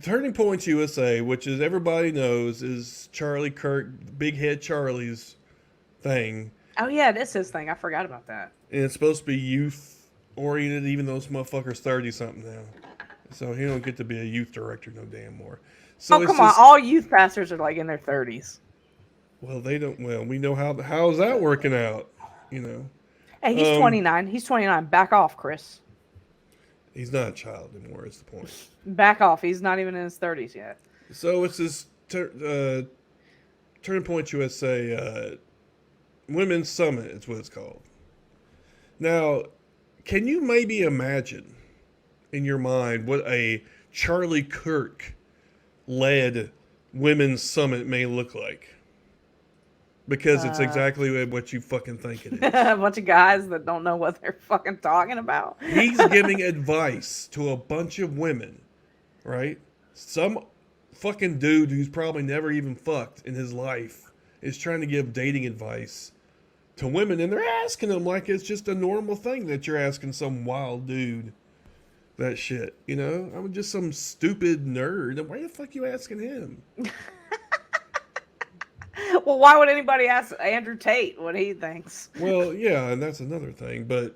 Turning Point USA, which is everybody knows is Charlie Kirk, Big Head Charlie's thing, Oh yeah, this is his thing. I forgot about that. and it's supposed to be youth oriented, even though this motherfucker's 30 something now. So he don't get to be a youth director no damn more. Oh So it's come on, just all youth pastors are like in their 30s. well, they don't. Well, we know how's that working out. You know, Hey, he's um, 29. He's 29. Back off, Chris. he's not a child anymore. Is the point? Back off. He's not even in his 30s yet. So it's this Turning Point USA Women's Summit. Is what it's called. Now, can you maybe imagine in your mind what a Charlie Kirk led women's summit may look like? Because it's exactly what you fucking think it is. A bunch of guys that don't know what they're fucking talking about. He's giving advice to a bunch of women, right? Some fucking dude who's probably never even fucked in his life is trying to give dating advice to women, and they're asking them like it's just a normal thing that you're asking some wild dude that shit. You know, I'm just some stupid nerd. Why the fuck you asking him? Well, why would anybody ask Andrew Tate what he thinks? Well, yeah, and that's another thing. But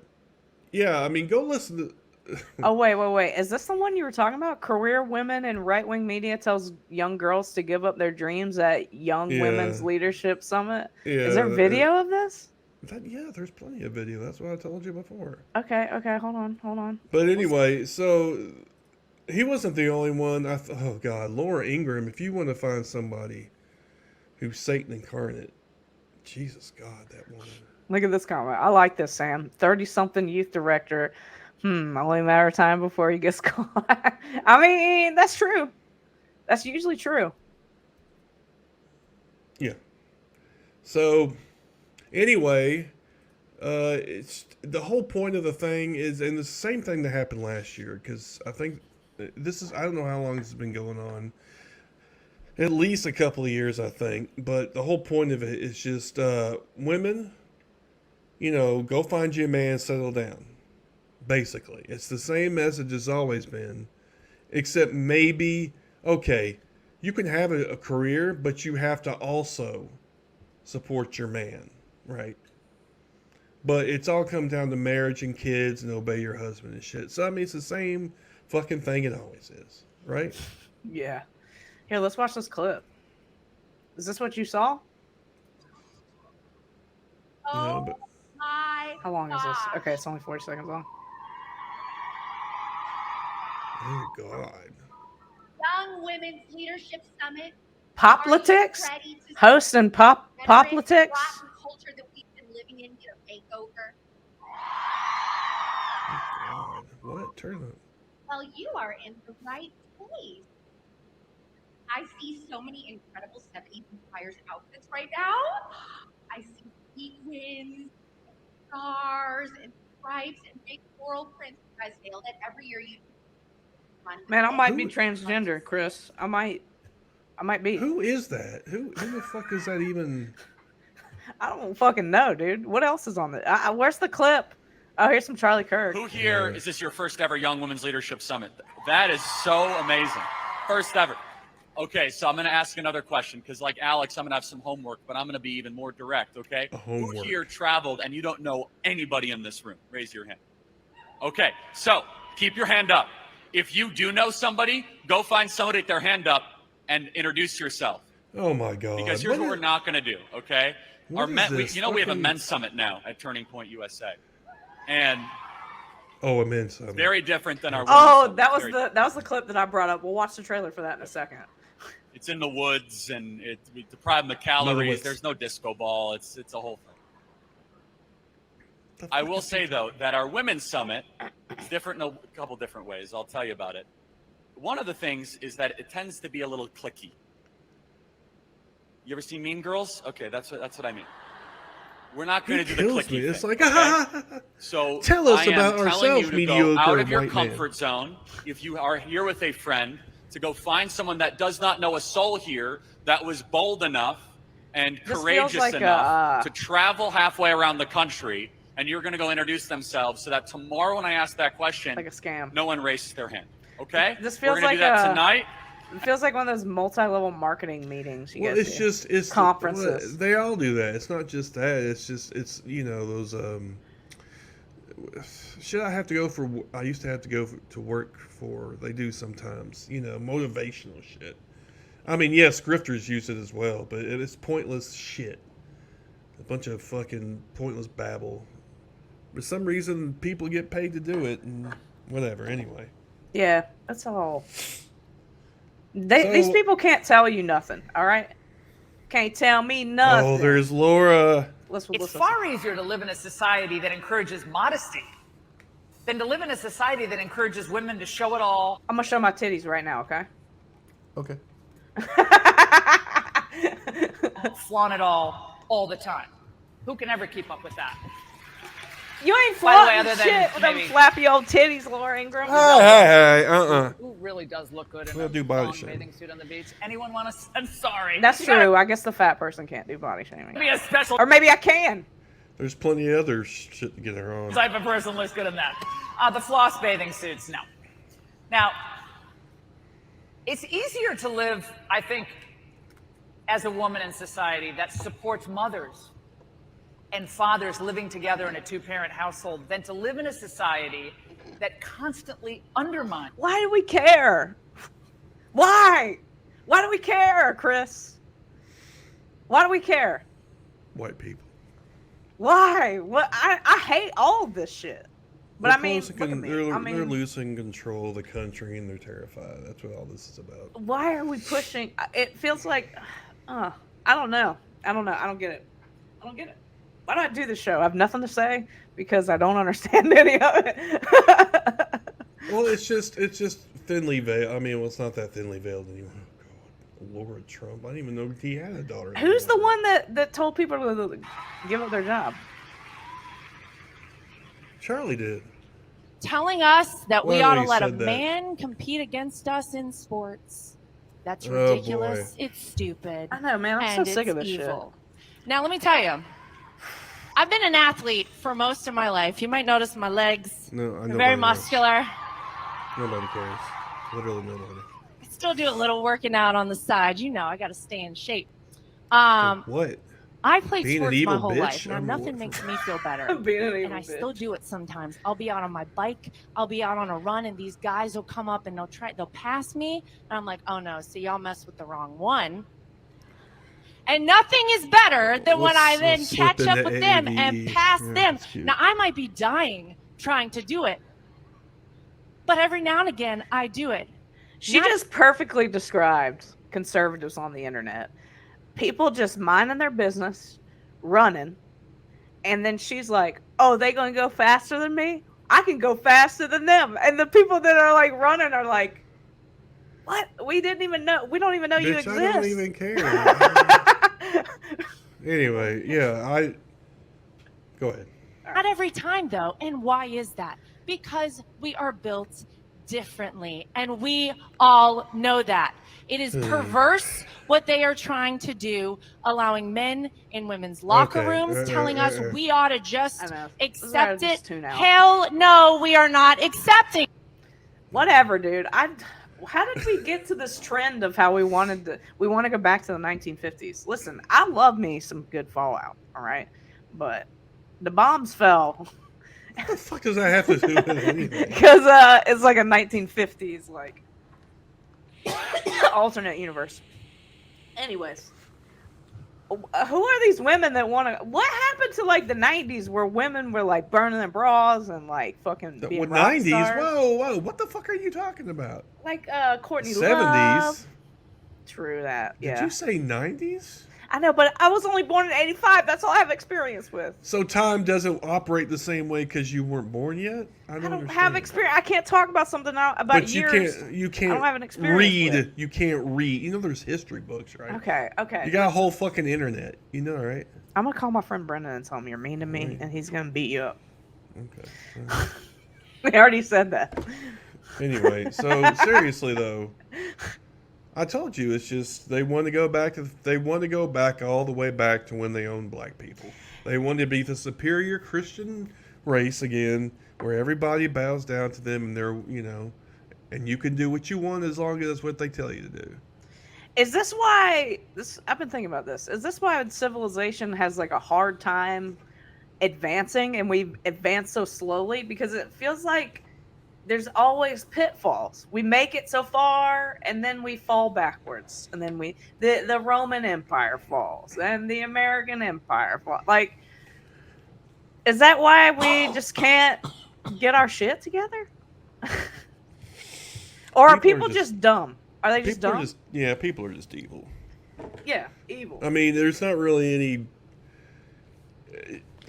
yeah, I mean, go listen to. Oh, wait. Is this the one you were talking about? Career women in right-wing media tells young girls to give up their dreams at Young Women's Leadership Summit. Yeah, is there video of this? Yeah, there's plenty of video. That's what I told you before. Okay. Hold on. But anyway, so he wasn't the only one. Oh God, Laura Ingraham. If you want to find somebody who's Satan incarnate, Jesus God, that woman. Look at this comment. I like this, Sam. 30-something youth director. Only a matter of time before he gets caught. I mean, that's true. That's usually true. Yeah. So, anyway, it's the whole point of the thing is, and the same thing that happened last year, because I think this is, I don't know how long this has been going on. At least a couple of years, I think. But the whole point of it is just women, you know, go find you a man, settle down. Basically, it's the same message as always been, except maybe, okay, you can have a career, but you have to also support your man, right? But it's all come down to marriage and kids and obey your husband and shit. So, I mean, it's the same fucking thing it always is, right? Yeah. Here, let's watch this clip. Is this what you saw? Oh, No, but my How long is this? gosh. Okay, it's only 40 seconds long. oh God. Young Women's Leadership Summit. Poplitics? Are you ready to Host and veteran poplitics? Latin culture that we've been living in get a makeover? Oh God. What? Turn up. Well, you are in the right place. I see so many incredible 70s inspired outfits right now. I see sequins, stars, and stripes, and big floral prints. You guys nailed it. Every year you Man, I might be transgender, Chris. I might be. Who is that? Who the fuck is that even? I don't fucking know, dude. What else is on the? Where's the clip? Oh, here's some Charlie Kirk. Who here is this your first ever Young Women's Leadership Summit? That is so amazing. First ever. Okay, so I'm going to ask another question because, like Alex, I'm going to have some homework, but I'm going to be even more direct, okay? Who here traveled and you don't know anybody in this room? Raise your hand. Okay, so keep your hand up. If you do know somebody, go find somebody with their hand up and introduce yourself. Oh my God! Because here's what we're not going to do, okay? What is this? We have a men's summit now at Turning Point USA, and a men's summit. Very different than our. Oh, that was the clip that I brought up. We'll watch the trailer for that in a second. It's in the woods, and we deprive them of calories. There's no disco ball. It's a whole thing. I will say though that our women's summit is different in a couple different ways. I'll tell you about it. One of the things is that it tends to be a little cliquey. You ever seen Mean Girls? Okay, that's what I mean. We're not going to do the cliquey thing. It's like, okay? So tell us I am about telling ourselves, you to mediocre go out of your white comfort zone. If you are here with a friend, to go find someone that does not know a soul here, that was bold enough and courageous enough to travel halfway around the country, and you're going to go introduce themselves so that tomorrow when I ask that question, like a scam, no one raises their hand. Okay? This feels We're going like to do that tonight. It feels like one of those multi-level marketing meetings you Well, go it's to. just it's Conferences. They all do that. It's not just that. It's those shit. I used to have to go to work for. They do sometimes. Motivational shit. I mean, yes, grifters use it as well, but it's pointless shit. A bunch of fucking pointless babble. For some reason, people get paid to do it, and whatever. Anyway. Yeah, that's all. These people can't tell you nothing, all right? Can't tell me nothing. Oh, there's Laura. It's far easier to live in a society that encourages modesty than to live in a society that encourages women to show it all. I'm gonna show my titties right now, okay? Okay. Flaunt it all the time. Who can ever keep up with that? You ain't By the way, flaunting other than shit with them maybe- flappy old titties, Laura Ingram. Hey. Who really does look good in We'll a do body long shaming. bathing suit on the beach? Anyone want to? I'm sorry. That's You gotta true. I guess the fat person can't do body shaming. Be a special Or maybe I can. There's plenty of other shit to get her on. type of person looks good in that. The floss bathing suits, no. Now, it's easier to live, I think, as a woman in society that supports mothers and fathers living together in a two-parent household than to live in a society that constantly undermines. Why do we care? Why? Why do we care, Chris? Why do we care? White people. Why? What? I hate all of this shit. But I mean, look at me. They're losing control of the country and they're terrified. That's what all this is about. Why are we pushing? It feels like, I don't know. I don't get it. I don't get it. Why do I do this show? I have nothing to say because I don't understand any of it. Well, it's just thinly veiled. I mean, well, it's not that thinly veiled anymore. Oh, God. Laura Trump. I didn't even know he had a daughter. Who's the one that told people to give up their job? Charlie did. Telling us that we Well, ought to he let a said that. man compete against us in sports. That's Oh, ridiculous. boy. It's stupid. I know, man. I'm and so sick of it's this evil. Now, let me tell you, I've been an athlete for most of my life. You might notice my legs No, are nobody very knows. muscular. Nobody cares. Literally nobody. I still do a little working out on the side. You know, I got to stay in shape. What? I played Being an sports my evil whole bitch? life. Now, I'm nothing what- makes me feel better. Being an And evil I bitch. still do it sometimes. I'll be out on my bike. I'll be out on a run, and these guys will come up and they'll pass me, and I'm like, oh no, see, y'all messed with the wrong one. And nothing is better than when I then Let's slip catch up into with them AV. and pass Yeah, them. that's cute. Now I might be dying trying to do it, but every now and again I do it. She Not- just perfectly described conservatives on the internet. People just minding their business, running, and then she's like, "Oh, they gonna go faster than me? I can go faster than them." And the people that are like running are like, "What? We didn't even know. We don't even know you Bitch, exist." I don't even care. Anyway, yeah, go ahead. Not every time, though. And why is that? Because we are built differently. And we all know that. It is perverse what they are trying to do, allowing men in women's locker Okay. rooms telling us we ought to just I know. accept Just it. tune out. Hell no, we are not accepting. Whatever, dude. How did we get to this trend of how we want to go back to the 1950s? Listen, I love me some good Fallout, all right? But the bombs fell What the fuck does that have to do with anything? because it's like a 1950s like alternate universe. Anyways, who are these women that want to? What happened to like the 90s where women were like burning their bras and like fucking being What, rock 90s? stars? Whoa. What the fuck are you talking about? Like Courtney 70s? Love. True that. Did Yeah. you say 90s? I know, but I was only born in '85. That's all I have experience with. So time doesn't operate the same way because you weren't born yet? I don't understand. have experience. I can't talk about something about But years. you can't I don't have an experience read. with. You can't read. You know there's history books, right? Okay. You got a whole fucking internet. You know, right? I'm gonna call my friend Brendan and tell him you're mean to me, Right. and he's gonna beat you up. Okay. We already said that. Anyway, so seriously though, I told you it's just they want to go back all the way back to when they owned black people. They want to be the superior Christian race again, where everybody bows down to them and they're and you can do what you want as long as it's what they tell you to do. Is this why this? I've been thinking about this. Is this why civilization has like a hard time advancing, and we advance so slowly? Because it feels like there's always pitfalls. We make it so far, and then we fall backwards, and then the Roman Empire falls, and the American Empire falls. Like, is that why we just can't get our shit together? Or are people just dumb? Are they just dumb? People are just evil. Yeah, evil. I mean, there's not really any.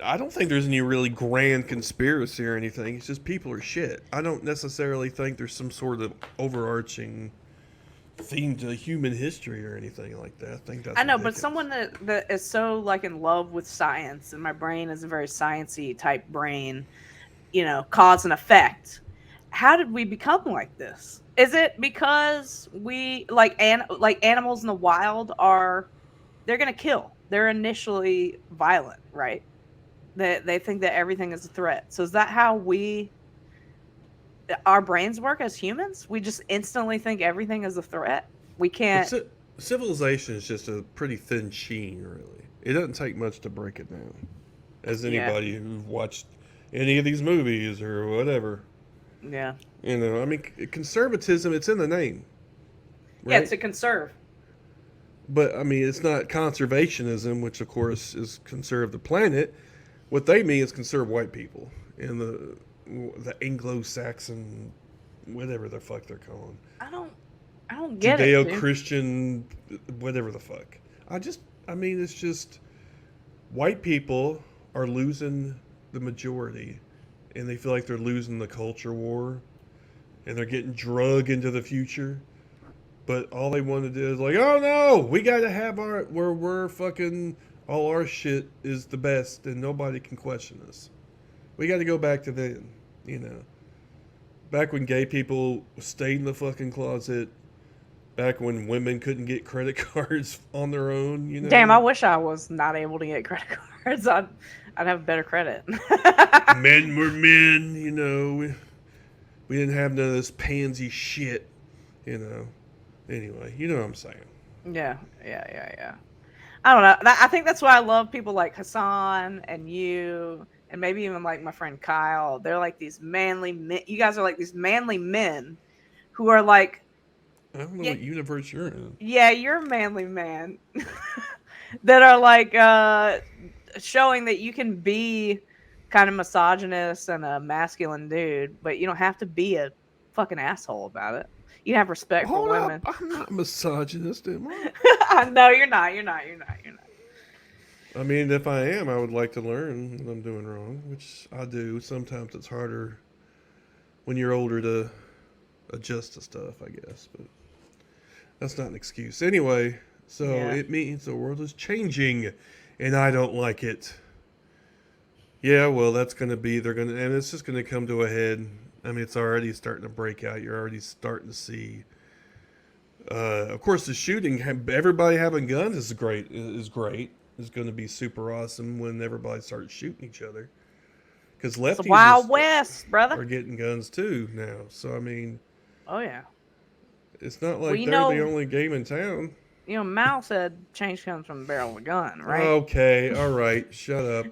I don't think there's any really grand conspiracy or anything. It's just people are shit. I don't necessarily think there's some sort of overarching theme to human history or anything like that. I know, but someone that is so like in love with science, and my brain is a very sciencey type brain, cause and effect. How did we become like this? Is it because we like animals in the wild they're gonna kill? They're initially violent, right? They think that everything is a threat. So is that how our brains work as humans? We just instantly think everything is a threat. We can't. Civilization is just a pretty thin sheen, really. It doesn't take much to break it down. As anybody who's watched any of these movies or whatever. Yeah. I mean, conservatism, it's in the name. Right? Yeah, to conserve. But, I mean, it's not conservationism, which, of course, is conserve the planet. What they mean is conserve white people in the Anglo-Saxon, whatever the fuck they're calling. I don't get it. Judeo-Christian, whatever the fuck. It's just white people are losing the majority, and they feel like they're losing the culture war, and they're getting drugged into the future. But all they want to do is like, oh no, we got to have we're fucking, all our shit is the best and nobody can question us. We got to go back to then, Back when gay people stayed in the fucking closet. Back when women couldn't get credit cards on their own, Damn, I wish I was not able to get credit cards. I'd have better credit. Men were men, We didn't have none of this pansy shit, Anyway, you know what I'm saying. Yeah. I don't know. I think that's why I love people like Hassan and you, and maybe even like my friend Kyle. They're like these manly men. You guys are like these manly men who are like. I don't know what universe you're in. Yeah, you're a manly man. That are like showing that you can be kind of misogynist and a masculine dude, but you don't have to be a fucking asshole about it. You have respect for women. I'm not misogynist, am I? No, you're not. I mean, if I am, I would like to learn what I'm doing wrong, which I do. Sometimes it's harder when you're older to adjust to stuff, I guess. But that's not an excuse. Anyway, It means the world is changing, and I don't like it. Yeah, well, that's going to be, and it's just going to come to a head. I mean, it's already starting to break out. You're already starting to see. Of course, the shooting, everybody having guns is great. It's going to be super awesome when everybody starts shooting each other. Because lefties it's Wild West, brother, are getting guns too now. So I mean, oh yeah, it's not like they're the only game in town. Mao said change comes from the barrel of a gun, right? Okay, all right, shut up.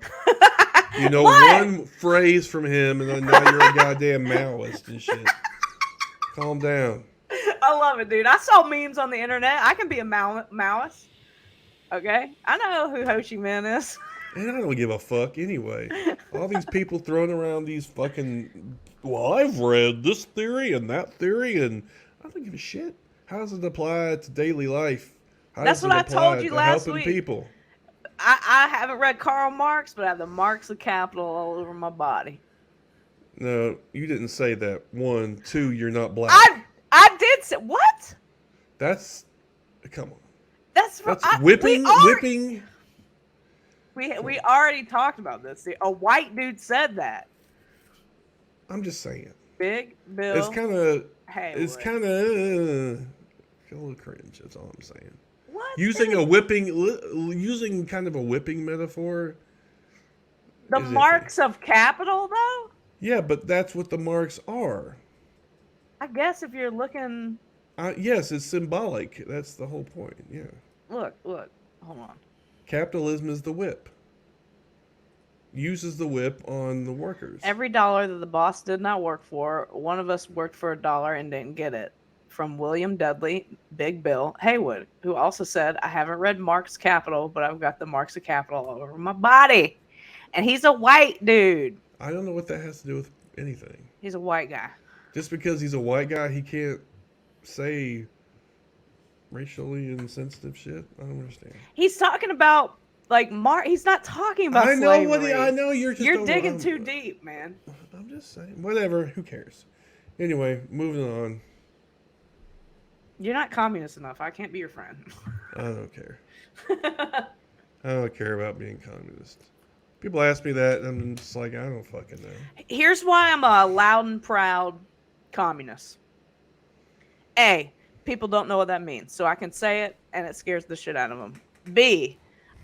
What? One phrase from him, and then now you're a goddamn Maoist and shit. Calm down. I love it, dude. I saw memes on the internet. I can be a Maoist. Okay? I know who Ho Chi Minh is. And I don't give a fuck anyway. All these people throwing around these fucking, well, I've read this theory and that theory, and I don't give a shit. How does it apply to daily life? That's what I told you last week. People? I haven't read Karl Marx, but I have the marks of capital all over my body. No, you didn't say that. 1, 2, you're not black. I did say what? That's come on. That's whipping. We already talked about this. A white dude said that. I'm just saying. Big Bill. It's kind of. Hey, it's kind of a little cringe. That's all I'm saying. What? Using kind of a whipping metaphor. The marks of capital, though. Yeah, but that's what the marks are. I guess if you're looking, Yes, it's symbolic. That's the whole point. Yeah. look, hold on. Capitalism is the whip. Uses the whip on the workers. Every dollar that the boss did not work for, one of us worked for $1 and didn't get it. From William Dudley, Big Bill Haywood, who also said, I haven't read Marx Capital, but I've got the marks of capital all over my body. And he's a white dude. I don't know what that has to do with anything. He's a white guy. Just because he's a white guy, he can't say racially insensitive shit. I don't understand. He's talking about like He's not talking about I know slavery. I know you're digging too deep, man. I'm just saying. Whatever. Who cares? Anyway, moving on. You're not communist enough. I can't be your friend. I don't care. I don't care about being communist. People ask me that, and I'm just like, I don't fucking know. Here's why I'm a loud and proud communist. A, people don't know what that means, so I can say it, and it scares the shit out of them. B,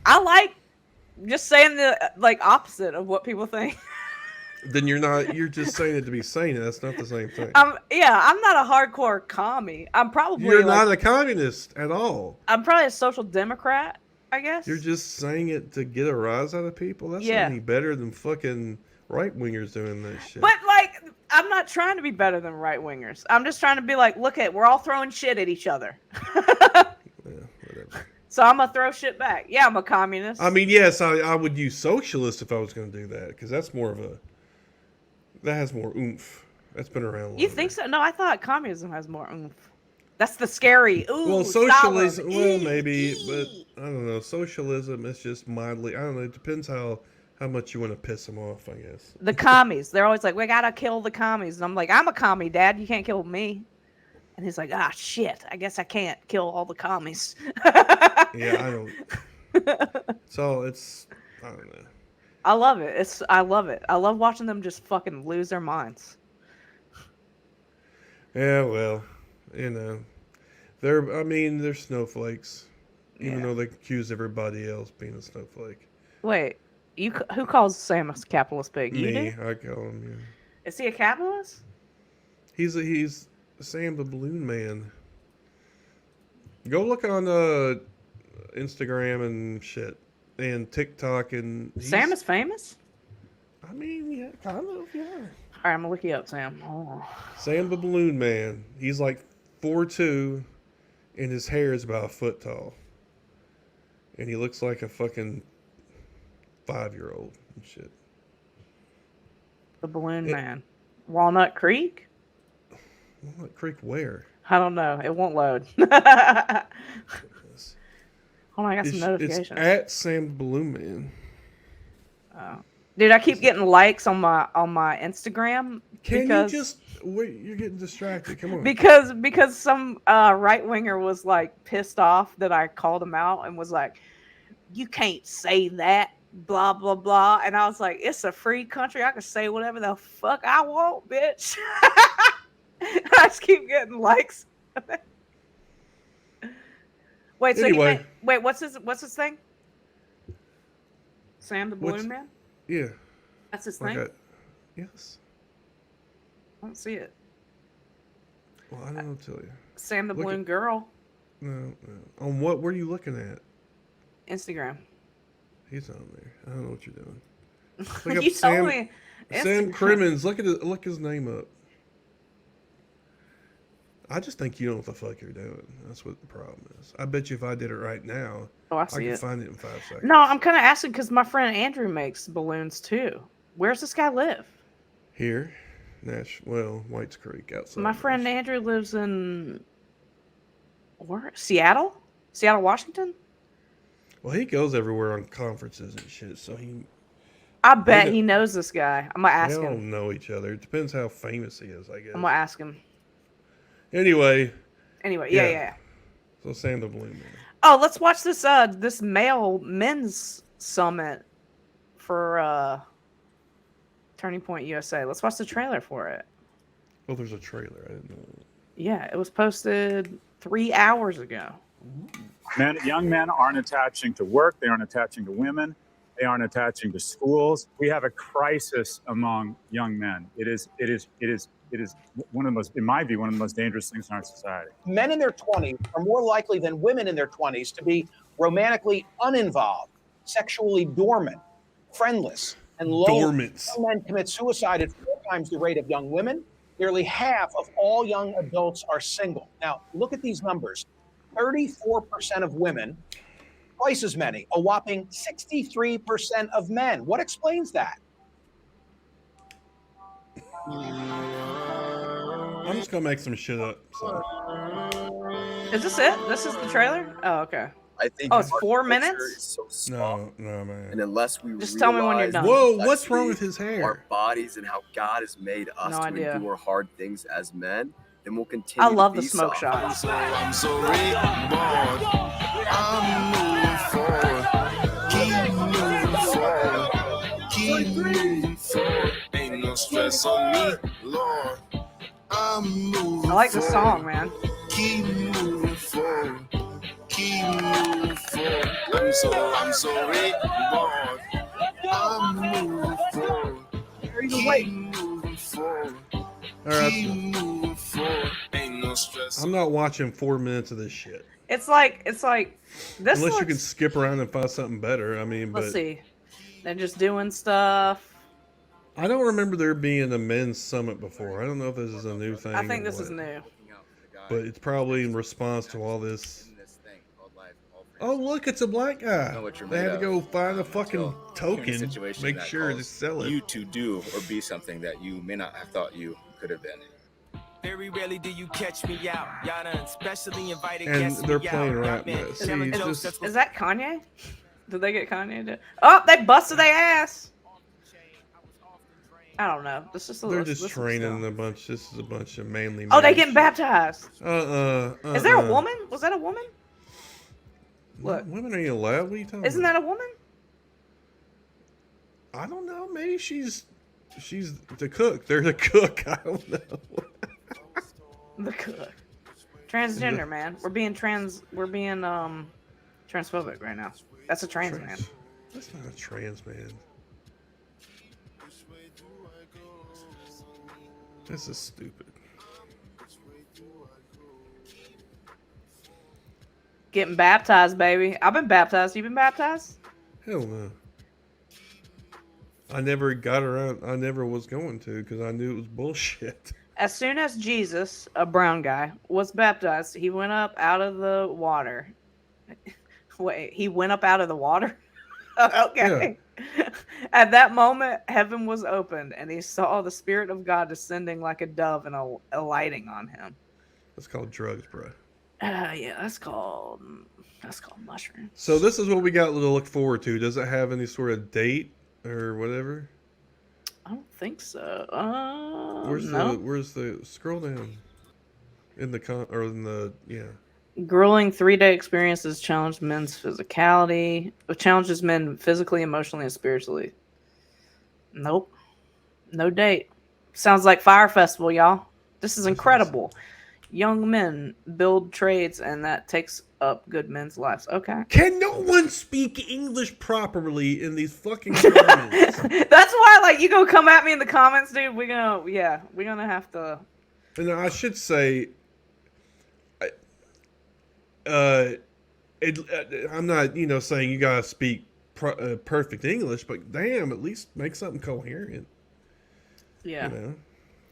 I like just saying the opposite of what people think. Then you're just saying it to be saying it. That's not the same thing. I'm not a hardcore commie. I'm probably You're not a communist at all. I'm probably a social democrat, I guess. You're just saying it to get a rise out of people. That's not any better than fucking right wingers doing that shit. But I'm not trying to be better than right wingers. I'm just trying to be like, look we're all throwing shit at each other. Yeah, whatever. So I'm gonna throw shit back. Yeah, I'm a communist. I mean, yes, I would use socialist if I was going to do that, because that's more of that has more oomph. That's been around longer. You think so? No, I thought communism has more oomph. That's the scary. Ooh, well, socialism. Well, maybe, but I don't know. Socialism is just mildly. I don't know. It depends how much you want to piss them off, I guess. The commies. They're always like, we gotta kill the commies, and I'm like, I'm a commie, Dad. You can't kill me. And he's like, shit. I guess I can't kill all the commies. Yeah, I don't. So I don't know. I love it. I love it. I love watching them just fucking lose their minds. Yeah, well, they're snowflakes, even though they accuse everybody else being a snowflake. Wait, who calls Sam a capitalist pig? You Me, do? I call him. Yeah. Is he a capitalist? He's Sam the Balloon Man. Go look on Instagram and shit. And TikTok, and Sam is famous? I mean, yeah, kind of, yeah. All right, I'm gonna look you up, Sam. Oh. Sam the Balloon Man. He's like 4'2", and his hair is about a foot tall. And he looks like a fucking 5-year-old and shit. The Balloon Man. Walnut Creek? Walnut Creek where? I don't know. It won't load. Oh, I got some notifications. It's at Sam the Balloon Man. Oh. Dude, I keep getting likes on my Instagram. Can you just wait? You're getting distracted. Come on. Because some right winger was like pissed off that I called him out and was like, "You can't say that, blah blah blah." And I was like, "It's a free country. I can say whatever the fuck I want, bitch." I just keep getting likes. Wait, so anyway. what's his thing? Sam the Balloon Man? Yeah. That's his thing? Yes. I don't see it. Well, I don't know what to tell you. Sam the Balloon Girl. No. On what? Where are you looking at? Instagram. He's on there. I don't know what you're doing. Look up You told me. Sam Crimmins. Look his name up. I just think you know what the fuck you're doing. That's what the problem is. I bet you if I did it right now, I could find it in 5 seconds. No, I'm kind of asking because my friend Andrew makes balloons too. Where's this guy live? Here, Whites Creek, outside. My friend Andrew lives in Seattle, Washington. Well, he goes everywhere on conferences and shit, so I bet he knows this guy. I'm gonna ask him. They don't know each other. It depends how famous he is, I guess. I'm gonna ask him. Anyway, yeah. So Sam the Balloon Man. Oh, let's watch this this men's summit for Turning Point USA. Let's watch the trailer for it. Oh, there's a trailer. I didn't know. Yeah, it was posted 3 hours ago. Young men aren't attaching to work. They aren't attaching to women. They aren't attaching to schools. We have a crisis among young men. It is it is one of the most, in my view, one of the most dangerous things in our society. Men in their 20s are more likely than women in their 20s to be romantically uninvolved, sexually dormant, friendless, and lonely. Dormant. Young men commit suicide at 4 times the rate of young women. Nearly half of all young adults are single. Now, look at these numbers. 34% of women, twice as many, a whopping 63% of men. What explains that? I'm just gonna make some shit up. So. Is this it? This is the trailer? Oh, okay. I think Oh, it's our 4 culture minutes? is so soft, No, man. and unless we Just tell me when you're realize done. Whoa, the what's wrong with complexity his of Our hair? bodies and how God has made us No to idea. endure hard things as men, then we'll continue. I love to the be smoke soft. shots. I'm so reborn. I'm moving forward. Keep moving forward. Keep moving forward. Ain't no stress on me, Lord. I'm moving I like the forward. song, man. Keep moving forward. Keep moving forward. I'm so reborn. I'm moving forward. Keep moving forward. All right, Keep moving forward. Ain't no stress. I'm not watching 4 minutes of this shit. It's like this. Unless you looks, can skip around and find something better. I mean, let's but see. They're just doing stuff. I don't remember there being a men's summit before. I don't know if this is a new thing. I think or this is what. new. But it's probably in response to all this. Oh, look, it's a black guy. Know what you're They made had to of. go find a fucking You're in a token, situation make that sure to calls sell it. you to do or be something that you may not have thought you could have been. Very rarely do you catch me out. Y'all done specially invited And guests they're me playing out. rap Y'all now. been See, telling it's jokes, just- that's Is that Kanye? Did they get Kanye to? Oh, they busted their ass. I don't know. This is They're just training a bunch. This is a bunch of manly men. Oh, they getting baptized. Is Is there a woman? Was that a woman? Look. Women ain't allowed. What are you talking Isn't about? that a woman? I don't know. Maybe she's the cook. They're the cook. I don't know. The cook. Transgender, man. We're being transphobic right now. That's a trans man. That's not a trans man. This is stupid. Getting baptized, baby. I've been baptized. You been baptized? Hell no. I never got around. I never was going to because I knew it was bullshit. As soon as Jesus, a brown guy, was baptized, he went up out of the water. Wait, he went up out of the water? Okay. Yeah. At that moment, heaven was opened, and he saw the Spirit of God descending like a dove and alighting on him. That's called drugs, bro. Yeah, that's called mushrooms. So this is what we got to look forward to. Does it have any sort of date or whatever? I don't think so. Where's the scroll down in the Grueling 3-day experiences challenges men's physicality. Challenges men physically, emotionally, and spiritually. Nope. No date. Sounds like Fire Festival, y'all. This is incredible. Young men build trades, and that takes up good men's lives. Okay. Can no one speak English properly in these fucking comments? That's why, like, you gonna come at me in the comments, dude. We're gonna have to. And I should say, I'm not, saying you gotta speak perfect English, but damn, at least make something coherent. Yeah.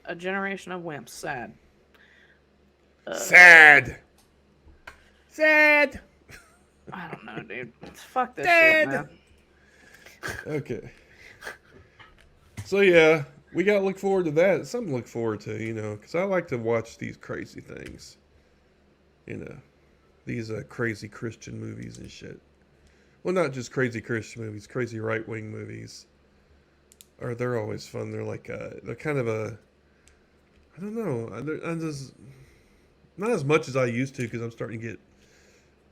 A generation of wimps. Sad. Sad. I don't know, dude. Fuck this shit, man. Okay. So yeah, we gotta look forward to that. Something to look forward to, because I like to watch these crazy things. These crazy Christian movies and shit. Well, not just crazy Christian movies, crazy right-wing movies. They're always fun. They're like they're kind of I don't know. I'm just not as much as I used to because I'm starting to get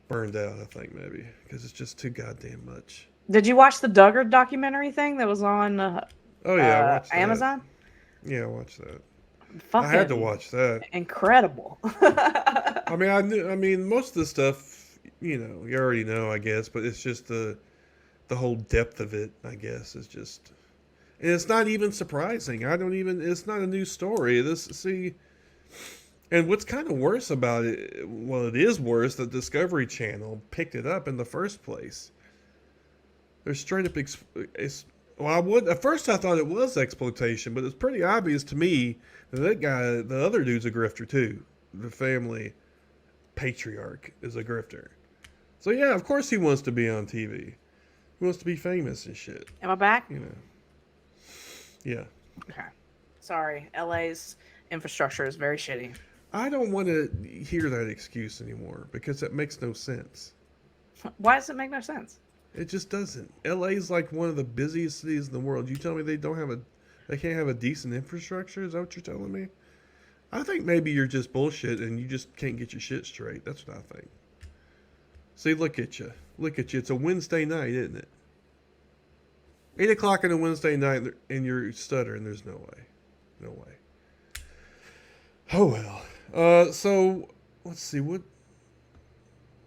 burned out. I think maybe because it's just too goddamn much. Did you watch the Duggar documentary thing that was on? I watched Amazon. That. Yeah, I watched that. Fucking I had to watch that. Incredible. I mean, most of the stuff, you already know, I guess, but it's just the whole depth of it, I guess, is just. And it's not even surprising. It's not a new story. And what's kind of worse about it, well, it is worse that Discovery Channel picked it up in the first place. They're straight up, at first I thought it was exploitation, but it's pretty obvious to me that guy, the other dude's a grifter too. The family patriarch is a grifter. So yeah, of course he wants to be on TV. He wants to be famous and shit. Am I back? Yeah. Okay. Sorry. LA's infrastructure is very shitty. I don't want to hear that excuse anymore because it makes no sense. Why does it make no sense? It just doesn't. LA is like one of the busiest cities in the world. You tell me they can't have a decent infrastructure? Is that what you're telling me? I think maybe you're just bullshit and you just can't get your shit straight. That's what I think. See, look at you. It's a Wednesday night, isn't it? 8 o'clock on a Wednesday night and you're stuttering. There's no way. Oh well. So let's see what